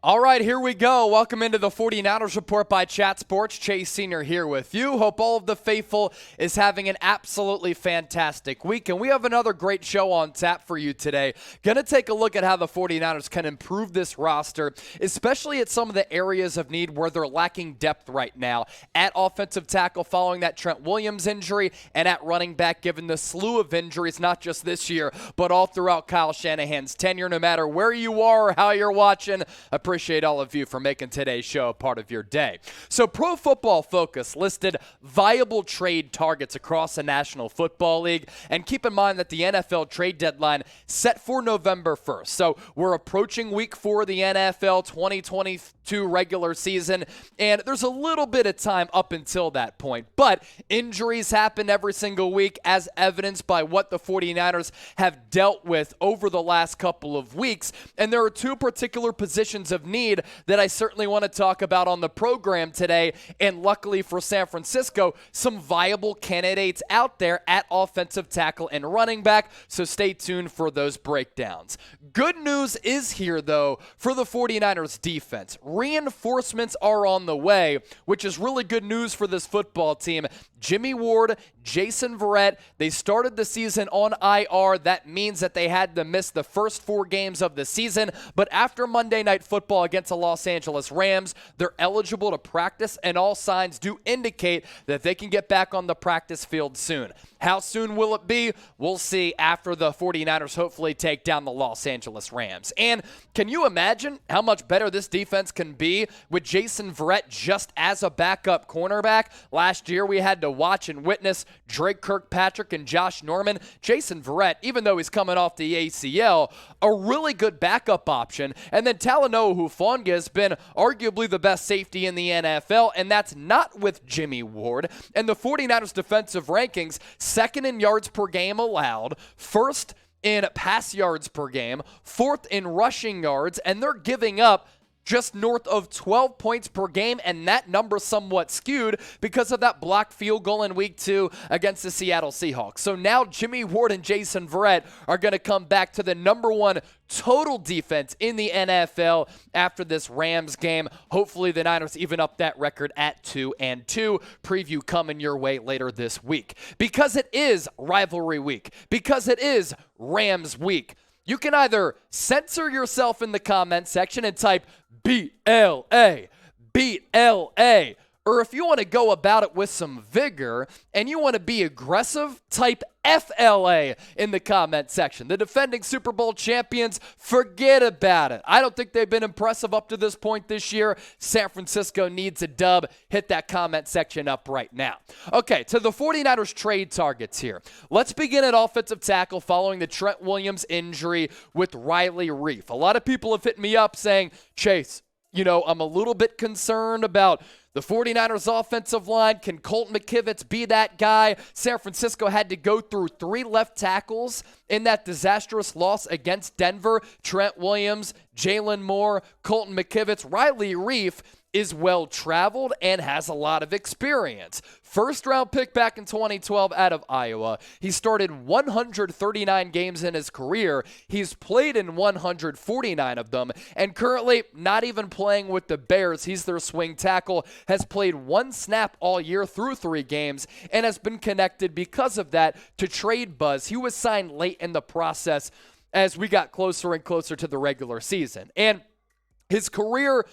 All right, here we go. Welcome into the 49ers Report by Chat Sports. Chase Sr. here with you. Hope all of the faithful is having an absolutely fantastic week. And we have another great show on tap for you today. Going to take a look at how the 49ers can improve this roster, especially at some of the areas of need where they're lacking depth right now. At offensive tackle following that Trent Williams injury, and at running back given the slew of injuries, not just this year, but all throughout Kyle Shanahan's tenure. No matter where you are or how you're watching, appreciate all of you for making today's show a part of your day. So Pro Football Focus listed viable trade targets across the National Football League. And keep in mind that the NFL trade deadline set for November 1st. So we're approaching week 4 of the NFL 2022 regular season. And there's a little bit of time up until that point. But injuries happen every single week, as evidenced by what the 49ers have dealt with over the last couple of weeks. And there are two particular positions of need that I certainly want to talk about on the program today. And luckily for San Francisco, some viable candidates out there at offensive tackle and running back. So stay tuned for those breakdowns. Good news is here, though, for the 49ers defense. Reinforcements are on the way, which is really good news for this football team. Jimmy Ward, Jason Verrett, they started the season on IR. That means that they had to miss the first 4 games of the season. But after Monday Night Football against the Los Angeles Rams, they're eligible to practice, and all signs do indicate that they can get back on the practice field soon. How soon will it be? We'll see after the 49ers hopefully take down the Los Angeles Rams. And can you imagine how much better this defense can be with Jason Verrett just as a backup cornerback? Last year we had to watch and witness Drake Kirkpatrick and Josh Norman. Jason Verrett, even though he's coming off the ACL, a really good backup option. And then Talanoa Hufanga has been arguably the best safety in the NFL, and that's not with Jimmy Ward. And the 49ers defensive rankings, second in yards per game allowed, first in pass yards per game, fourth in rushing yards, and they're giving up just north of 12 points per game, and that number somewhat skewed because of that blocked field goal in week 2 against the Seattle Seahawks. So now Jimmy Ward and Jason Verrett are going to come back to the number 1 total defense in the NFL after this Rams game. Hopefully the Niners even up that record at 2-2. Preview coming your way later this week. Because it is rivalry week, because it is Rams week, you can either censor yourself in the comment section and type beat LA, or if you want to go about it with some vigor and you want to be aggressive, type FLA in the comment section. The defending Super Bowl champions, forget about it. I don't think they've been impressive up to this point this year. San Francisco needs a dub. Hit that comment section up right now. Okay, to the 49ers trade targets here. Let's begin at offensive tackle following the Trent Williams injury with Riley Reiff. A lot of people have hit me up saying, Chase, I'm a little bit concerned about the 49ers offensive line. Can Colton McKivitz be that guy? San Francisco had to go through 3 left tackles in that disastrous loss against Denver. Trent Williams, Jalen Moore, Colton McKivitz. Riley Reiff is well-traveled and has a lot of experience. First-round pick back in 2012 out of Iowa. He started 139 games in his career. He's played in 149 of them, and currently not even playing with the Bears. He's their swing tackle, has played 1 snap all year through 3 games, and has been connected because of that to trade buzz. He was signed late in the process as we got closer and closer to the regular season. And his career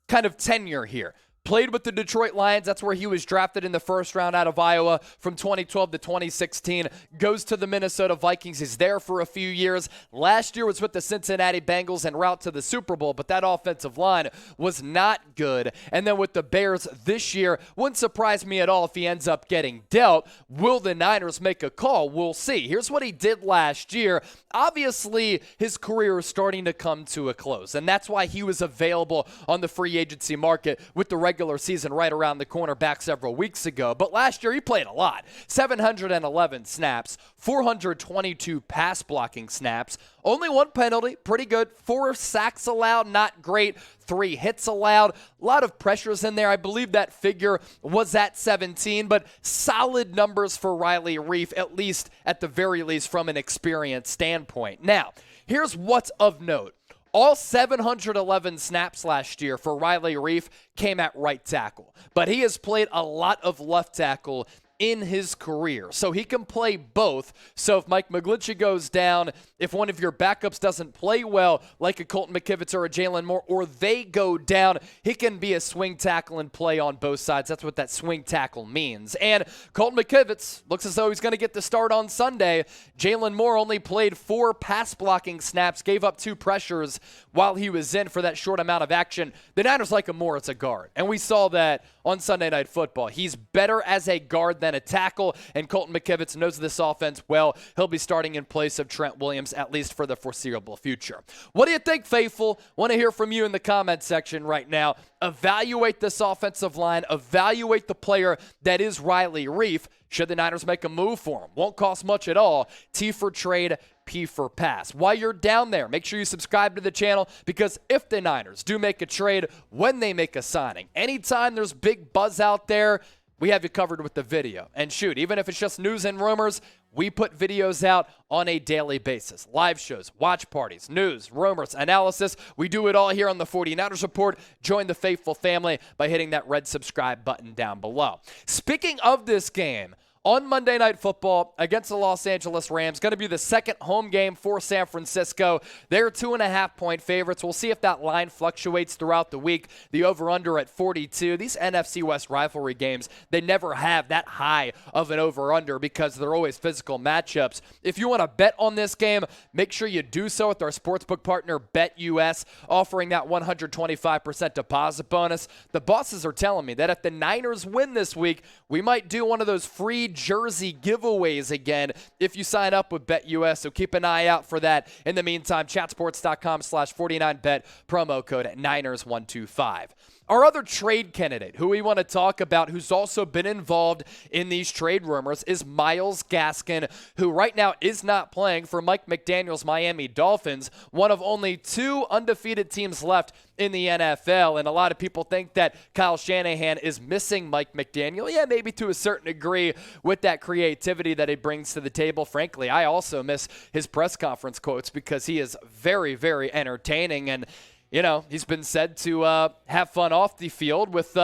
kind of tenure here. Played with the Detroit Lions. That's where he was drafted in the first round out of Iowa from 2012 to 2016. Goes to the Minnesota Vikings. He's there for a few years. Last year was with the Cincinnati Bengals en route to the Super Bowl, but that offensive line was not good. And then with the Bears this year, wouldn't surprise me at all if he ends up getting dealt. Will the Niners make a call? We'll see. Here's what he did last year. Obviously, his career is starting to come to a close, and that's why he was available on the free agency market with the regular season right around the corner back several weeks ago. But last year he played a lot. 711 snaps, 422 pass blocking snaps, only 1 penalty, pretty good. 4 sacks allowed, not great. 3 hits allowed. A lot of pressures in there. I believe that figure was at 17, but solid numbers for Riley Reiff, at least at the very least from an experience standpoint. Now, here's what's of note. All 711 snaps last year for Riley Reiff came at right tackle, but he has played a lot of left tackle in his career, so he can play both. So if Mike McGlinchey goes down, if one of your backups doesn't play well, like a Colton McKivitz or a Jalen Moore, or they go down, he can be a swing tackle and play on both sides. That's what that swing tackle means. And Colton McKivitz looks as though he's going to get the start on Sunday. Jalen Moore only played 4 pass blocking snaps, gave up 2 pressures while he was in for that short amount of action. The Niners like him more as a guard, and we saw that on Sunday Night Football. He's better as a guard than a tackle, and Colton McKivitz knows this offense well. He'll be starting in place of Trent Williams, at least for the foreseeable future. What do you think, faithful? Want to hear from you in the comment section right now. Evaluate this offensive line. Evaluate the player that is Riley Reiff. Should the Niners make a move for him? Won't cost much at all. T for trade, P for pass. While you're down there, make sure you subscribe to the channel, because if the Niners do make a trade, when they make a signing, anytime there's big buzz out there, we have you covered with the video. And shoot, even if it's just news and rumors, we put videos out on a daily basis. Live shows, watch parties, news, rumors, analysis. We do it all here on the 49ers Report. Join the faithful family by hitting that red subscribe button down below. Speaking of this game, on Monday Night Football against the Los Angeles Rams, going to be the second home game for San Francisco. They're 2.5-point favorites. We'll see if that line fluctuates throughout the week. The over-under at 42. These NFC West rivalry games, they never have that high of an over-under because they're always physical matchups. If you want to bet on this game, make sure you do so with our sportsbook partner, BetUS, offering that 125% deposit bonus. The bosses are telling me that if the Niners win this week, we might do one of those free jersey giveaways again if you sign up with BetUS, so keep an eye out for that. In the meantime, chatsports.com/49bet, promo code Niners125. Our other trade candidate who we want to talk about, who's also been involved in these trade rumors, is Myles Gaskin, who right now is not playing for Mike McDaniel's Miami Dolphins, one of only 2 undefeated teams left in the NFL. And a lot of people think that Kyle Shanahan is missing Mike McDaniel. Yeah, maybe to a certain degree with that creativity that he brings to the table. Frankly, I also miss his press conference quotes because he is very, very entertaining. And you know, he's been said to have fun off the field with,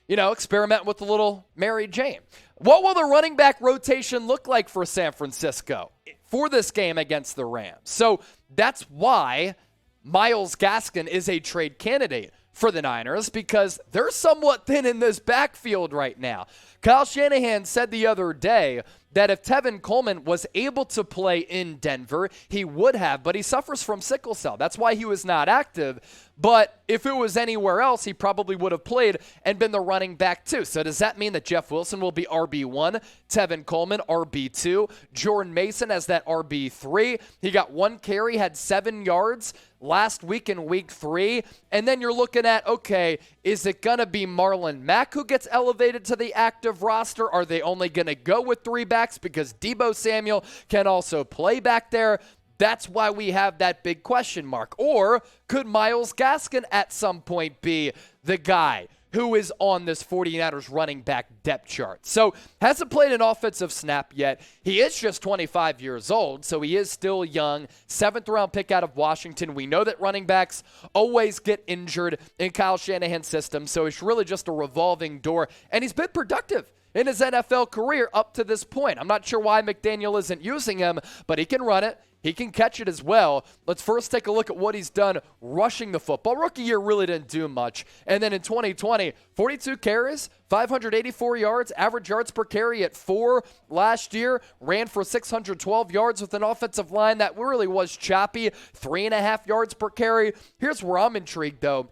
experiment with a little Mary Jane. What will the running back rotation look like for San Francisco for this game against the Rams? So that's why Myles Gaskin is a trade candidate for the Niners, because they're somewhat thin in this backfield right now. Kyle Shanahan said the other day that if Tevin Coleman was able to play in Denver, he would have, but he suffers from sickle cell. That's why he was not active. But if it was anywhere else, he probably would have played and been the running back too. So does that mean that Jeff Wilson will be RB1, Tevin Coleman RB2, Jordan Mason as that RB3? He got 1 carry, had 7 yards last week in week 3. And then you're looking at, okay, is it going to be Marlon Mack who gets elevated to the active roster? Are they only going to go with 3 backs because Deebo Samuel can also play back there? That's why we have that big question mark. Or could Myles Gaskin at some point be the guy who is on this 49ers running back depth chart? So hasn't played an offensive snap yet. He is just 25 years old, so he is still young. 7th round pick out of Washington. We know that running backs always get injured in Kyle Shanahan's system, so it's really just a revolving door. And he's been productive in his NFL career up to this point. I'm not sure why McDaniel isn't using him, but he can run it. He can catch it as well. Let's first take a look at what he's done rushing the football. Rookie year really didn't do much. And then in 2020, 42 carries, 584 yards, average yards per carry at 4 last year. Ran for 612 yards with an offensive line that really was choppy, 3.5 yards per carry. Here's where I'm intrigued, though,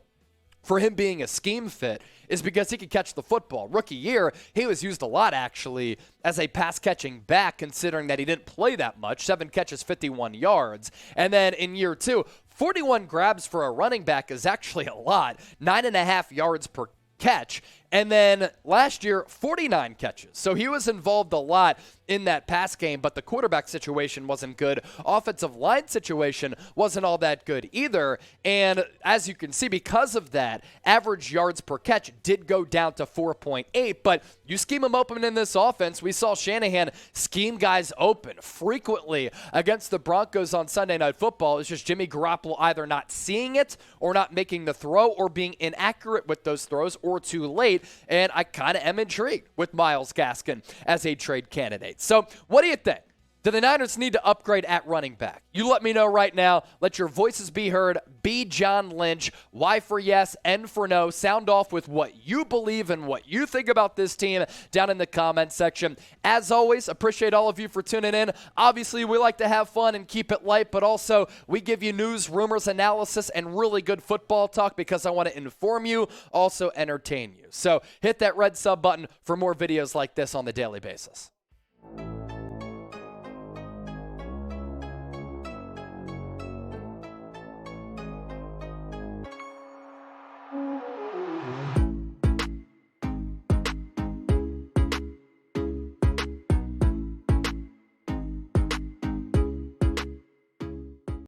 for him being a scheme fit, is because he could catch the football. Rookie year, he was used a lot, actually, as a pass-catching back, considering that he didn't play that much. 7 catches, 51 yards. And then in year 2, 41 grabs for a running back is actually a lot. 9.5 yards per catch. And then last year, 49 catches. So he was involved a lot in that pass game, but the quarterback situation wasn't good. Offensive line situation wasn't all that good either. And as you can see, because of that, average yards per catch did go down to 4.8. But you scheme them open in this offense. We saw Shanahan scheme guys open frequently against the Broncos on Sunday Night Football. It's just Jimmy Garoppolo either not seeing it or not making the throw or being inaccurate with those throws or too late. And I kind of am intrigued with Myles Gaskin as a trade candidate. So what do you think? Do the Niners need to upgrade at running back? You let me know right now. Let your voices be heard. Be John Lynch. Y for yes, N for no. Sound off with what you believe and what you think about this team down in the comment section. As always, appreciate all of you for tuning in. Obviously, we like to have fun and keep it light, but also we give you news, rumors, analysis, and really good football talk because I want to inform you, also entertain you. So hit that red sub button for more videos like this on the daily basis.